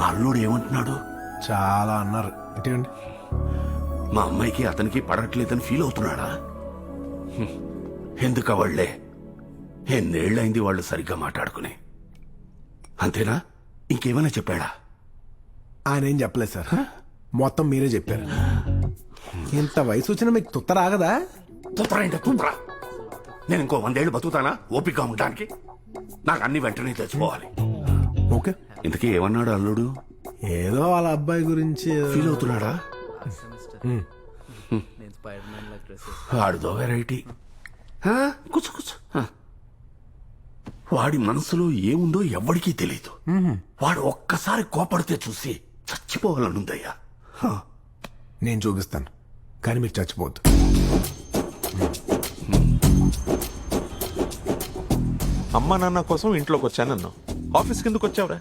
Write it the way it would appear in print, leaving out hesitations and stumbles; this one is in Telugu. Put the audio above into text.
అల్లుడు ఏమంటున్నాడు? చాలా అన్నారు. ఇటేండి. మా అమ్మాయికి అతనికి పడట్లేదని ఫీల్ అవుతున్నాడా? ఎందుకు వాళ్లే? ఎన్నేళ్లైంది వాళ్ళు సరిగ్గా మాట్లాడుకుని. అంతేనా? ఇంకేమైనా చెప్పాడా? ఆయన ఏం చెప్పలేదు సార్, మొత్తం మీరే చెప్పారు. ఇంత వయసు వచ్చినా మీకు తుత్త రాగదా? తుత్తరా తుత్తరా? నేను ఇంకో 100 ఏళ్ళు బతుకుతానా ఓపిక ఉండడానికి? నాకు అన్ని వెంటనే తెచ్చిపోవాలి. ఓకే. ఇంతకీ ఏమన్నాడు అల్లుడు? ఏదో వాళ్ళ అబ్బాయి గురించి ఫీల్ అవుతున్నాడా? వాడిదో వెరైటీ. కూర్చో కూర్చో. వాడి మనసులో ఏముందో ఎవ్వడికీ తెలీదు. వాడు ఒక్కసారి కోపడితే చూసి చచ్చిపోవాలనుందయ్యా. నేను చూపిస్తాను, కానీ మీరు చచ్చిపోవద్దు. అమ్మా నాన్న కోసం ఇంట్లోకి వచ్చానన్నావు, ఆఫీస్కి ఎందుకు వచ్చావురా?